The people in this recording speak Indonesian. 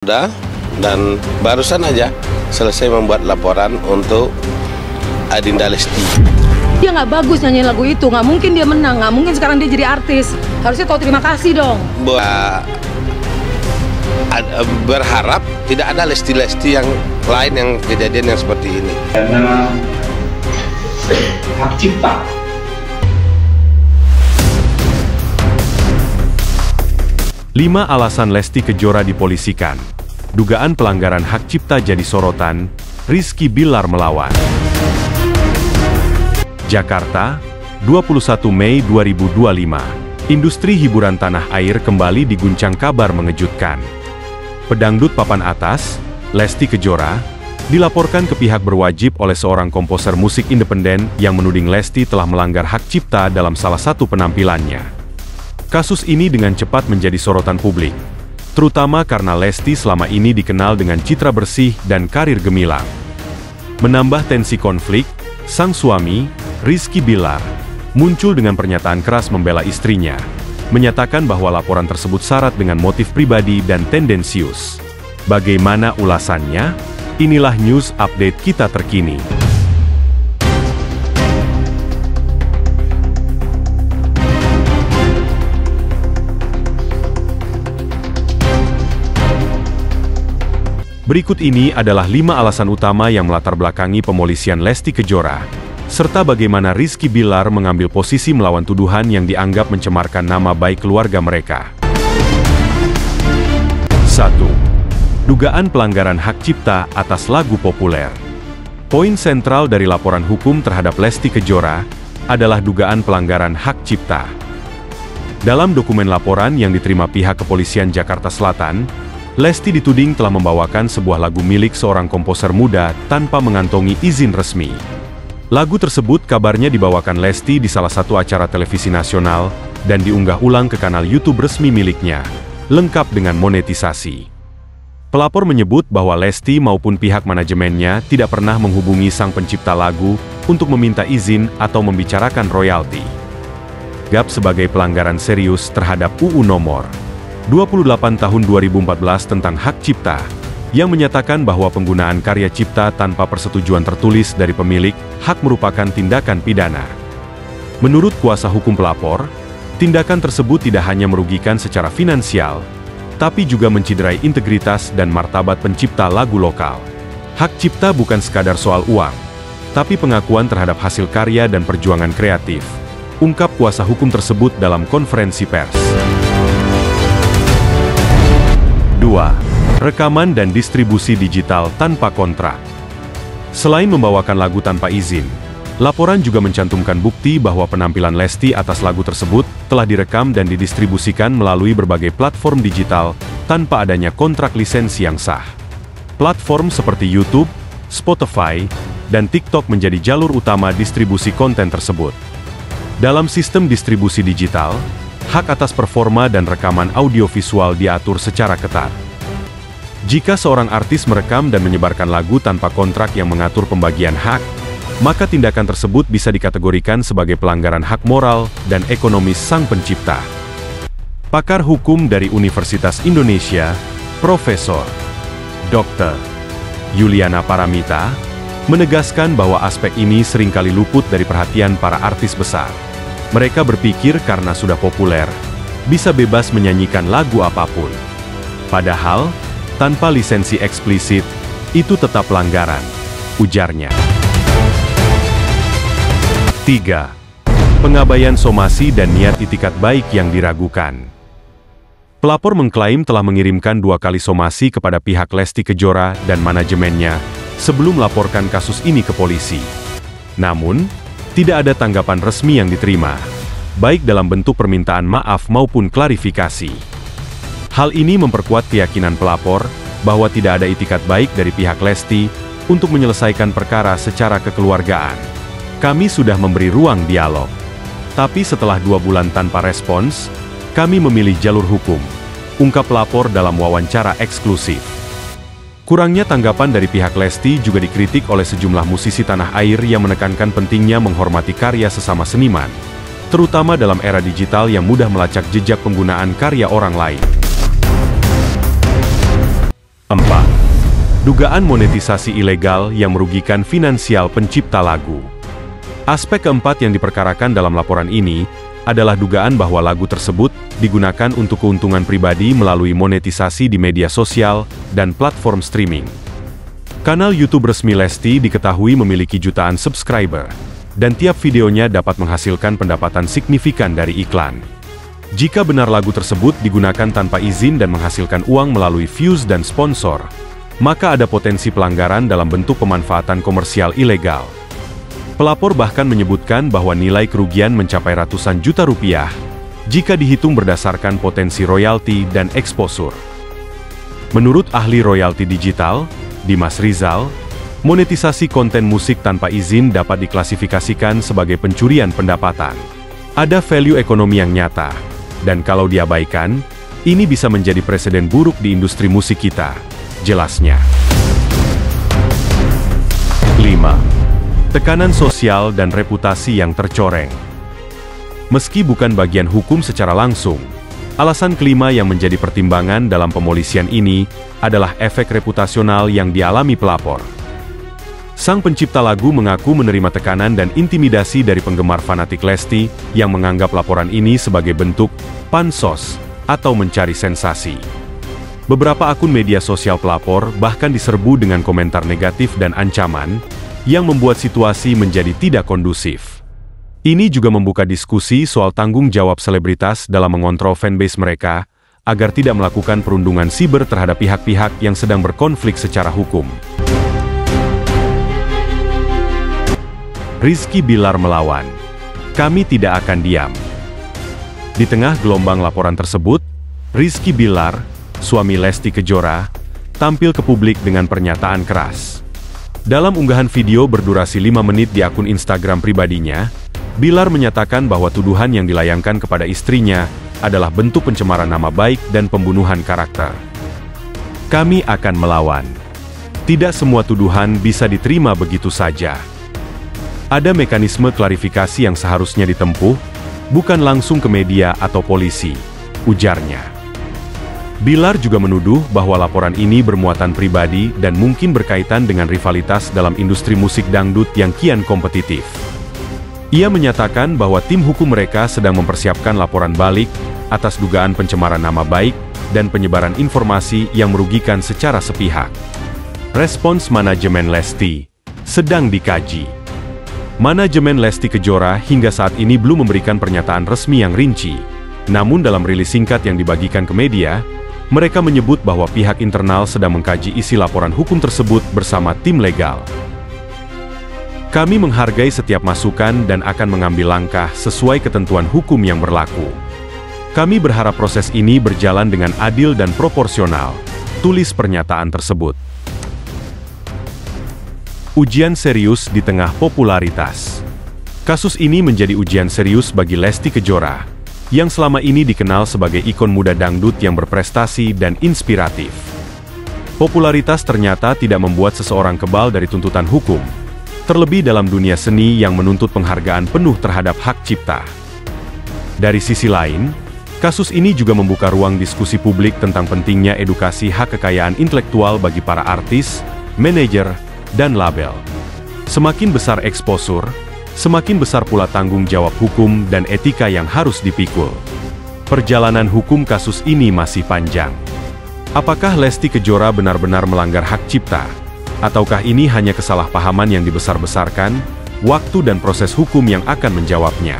Sudah, dan barusan aja selesai membuat laporan untuk Adinda Lesti. Dia nggak bagus nyanyi lagu itu, nggak mungkin dia menang, nggak mungkin sekarang dia jadi artis. Harusnya tahu terima kasih dong. Berharap tidak ada Lesti-Lesti yang lain yang kejadian yang seperti ini. Karena hak cipta. Lima alasan Lesti Kejora dipolisikan. Dugaan pelanggaran hak cipta jadi sorotan. Rizky Bilar melawan. Jakarta, 21 Mei 2025. Industri hiburan tanah air kembali diguncang kabar mengejutkan. Pedangdut papan atas, Lesti Kejora, dilaporkan ke pihak berwajib oleh seorang komposer musik independen yang menuding Lesti telah melanggar hak cipta dalam salah satu penampilannya. Kasus ini dengan cepat menjadi sorotan publik, terutama karena Lesti selama ini dikenal dengan citra bersih dan karir gemilang. Menambah tensi konflik, sang suami, Rizky Bilar, muncul dengan pernyataan keras membela istrinya, menyatakan bahwa laporan tersebut syarat dengan motif pribadi dan tendensius. Bagaimana ulasannya? Inilah news update kita terkini. Berikut ini adalah 5 alasan utama yang melatar belakangi pemolisian Lesti Kejora, serta bagaimana Rizky Bilar mengambil posisi melawan tuduhan yang dianggap mencemarkan nama baik keluarga mereka. 1. Dugaan pelanggaran hak cipta atas lagu populer. Poin sentral dari laporan hukum terhadap Lesti Kejora adalah dugaan pelanggaran hak cipta. Dalam dokumen laporan yang diterima pihak kepolisian Jakarta Selatan, Lesti dituding telah membawakan sebuah lagu milik seorang komposer muda tanpa mengantongi izin resmi. Lagu tersebut kabarnya dibawakan Lesti di salah satu acara televisi nasional dan diunggah ulang ke kanal YouTube resmi miliknya, lengkap dengan monetisasi. Pelapor menyebut bahwa Lesti maupun pihak manajemennya tidak pernah menghubungi sang pencipta lagu untuk meminta izin atau membicarakan royalti. GAP sebagai pelanggaran serius terhadap UU Nomor 28 Tahun 2014 tentang hak cipta, yang menyatakan bahwa penggunaan karya cipta tanpa persetujuan tertulis dari pemilik hak merupakan tindakan pidana. Menurut kuasa hukum pelapor, tindakan tersebut tidak hanya merugikan secara finansial, tapi juga menciderai integritas dan martabat pencipta lagu lokal. Hak cipta bukan sekadar soal uang, tapi pengakuan terhadap hasil karya dan perjuangan kreatif, ungkap kuasa hukum tersebut dalam konferensi pers. 2. Rekaman dan distribusi digital tanpa kontrak. Selain membawakan lagu tanpa izin, laporan juga mencantumkan bukti bahwa penampilan Lesti atas lagu tersebut telah direkam dan didistribusikan melalui berbagai platform digital tanpa adanya kontrak lisensi yang sah. Platform seperti YouTube, Spotify, dan TikTok menjadi jalur utama distribusi konten tersebut. Dalam sistem distribusi digital, hak atas performa dan rekaman audiovisual diatur secara ketat. Jika seorang artis merekam dan menyebarkan lagu tanpa kontrak yang mengatur pembagian hak, maka tindakan tersebut bisa dikategorikan sebagai pelanggaran hak moral dan ekonomis sang pencipta. Pakar hukum dari Universitas Indonesia, Profesor Dr. Yuliana Paramita, menegaskan bahwa aspek ini seringkali luput dari perhatian para artis besar. Mereka berpikir karena sudah populer, bisa bebas menyanyikan lagu apapun. Padahal, tanpa lisensi eksplisit, itu tetap pelanggaran, ujarnya. 3. Pengabaian somasi dan niat itikat baik yang diragukan. Pelapor mengklaim telah mengirimkan 2 kali somasi kepada pihak Lesti Kejora dan manajemennya sebelum melaporkan kasus ini ke polisi. Namun, tidak ada tanggapan resmi yang diterima, baik dalam bentuk permintaan maaf maupun klarifikasi. Hal ini memperkuat keyakinan pelapor bahwa tidak ada itikat baik dari pihak Lesti untuk menyelesaikan perkara secara kekeluargaan. Kami sudah memberi ruang dialog. Tapi setelah 2 bulan tanpa respons, kami memilih jalur hukum, ungkap pelapor dalam wawancara eksklusif. Kurangnya tanggapan dari pihak Lesti juga dikritik oleh sejumlah musisi tanah air yang menekankan pentingnya menghormati karya sesama seniman, terutama dalam era digital yang mudah melacak jejak penggunaan karya orang lain. 4. Dugaan monetisasi ilegal yang merugikan finansial pencipta lagu. Aspek keempat yang diperkarakan dalam laporan ini adalah dugaan bahwa lagu tersebut digunakan untuk keuntungan pribadi melalui monetisasi di media sosial dan platform streaming. Kanal YouTube resmi Lesti diketahui memiliki jutaan subscriber, dan tiap videonya dapat menghasilkan pendapatan signifikan dari iklan. Jika benar lagu tersebut digunakan tanpa izin dan menghasilkan uang melalui views dan sponsor, maka ada potensi pelanggaran dalam bentuk pemanfaatan komersial ilegal. Pelapor bahkan menyebutkan bahwa nilai kerugian mencapai ratusan juta rupiah jika dihitung berdasarkan potensi royalti dan eksposur. Menurut ahli royalti digital, Dimas Rizal, monetisasi konten musik tanpa izin dapat diklasifikasikan sebagai pencurian pendapatan. Ada value ekonomi yang nyata, dan kalau diabaikan, ini bisa menjadi presiden buruk di industri musik kita, jelasnya. 5. Tekanan sosial dan reputasi yang tercoreng. Meski bukan bagian hukum secara langsung, alasan kelima yang menjadi pertimbangan dalam pemolisian ini adalah efek reputasional yang dialami pelapor. Sang pencipta lagu mengaku menerima tekanan dan intimidasi dari penggemar fanatik Lesti yang menganggap laporan ini sebagai bentuk pansos atau mencari sensasi. Beberapa akun media sosial pelapor bahkan diserbu dengan komentar negatif dan ancaman yang membuat situasi menjadi tidak kondusif. Ini juga membuka diskusi soal tanggung jawab selebritas dalam mengontrol fanbase mereka agar tidak melakukan perundungan siber terhadap pihak-pihak yang sedang berkonflik secara hukum. Rizky Billar melawan. Kami tidak akan diam. Di tengah gelombang laporan tersebut, Rizky Billar, suami Lesti Kejora, tampil ke publik dengan pernyataan keras. Dalam unggahan video berdurasi 5 menit di akun Instagram pribadinya, Billar menyatakan bahwa tuduhan yang dilayangkan kepada istrinya adalah bentuk pencemaran nama baik dan pembunuhan karakter. Kami akan melawan. Tidak semua tuduhan bisa diterima begitu saja. Ada mekanisme klarifikasi yang seharusnya ditempuh, bukan langsung ke media atau polisi, ujarnya. Billar juga menuduh bahwa laporan ini bermuatan pribadi dan mungkin berkaitan dengan rivalitas dalam industri musik dangdut yang kian kompetitif. Ia menyatakan bahwa tim hukum mereka sedang mempersiapkan laporan balik atas dugaan pencemaran nama baik dan penyebaran informasi yang merugikan secara sepihak. Respons manajemen Lesti sedang dikaji. Manajemen Lesti Kejora hingga saat ini belum memberikan pernyataan resmi yang rinci. Namun dalam rilis singkat yang dibagikan ke media, mereka menyebut bahwa pihak internal sedang mengkaji isi laporan hukum tersebut bersama tim legal. Kami menghargai setiap masukan dan akan mengambil langkah sesuai ketentuan hukum yang berlaku. Kami berharap proses ini berjalan dengan adil dan proporsional, tulis pernyataan tersebut. Ujian serius di tengah popularitas. Kasus ini menjadi ujian serius bagi Lesti Kejora, yang selama ini dikenal sebagai ikon muda dangdut yang berprestasi dan inspiratif. Popularitas ternyata tidak membuat seseorang kebal dari tuntutan hukum, terlebih dalam dunia seni yang menuntut penghargaan penuh terhadap hak cipta. Dari sisi lain, kasus ini juga membuka ruang diskusi publik tentang pentingnya edukasi hak kekayaan intelektual bagi para artis, manajer, dan label. Semakin besar eksposur, semakin besar pula tanggung jawab hukum dan etika yang harus dipikul. Perjalanan hukum kasus ini masih panjang. Apakah Lesti Kejora benar-benar melanggar hak cipta? Ataukah ini hanya kesalahpahaman yang dibesar-besarkan? Waktu dan proses hukum yang akan menjawabnya.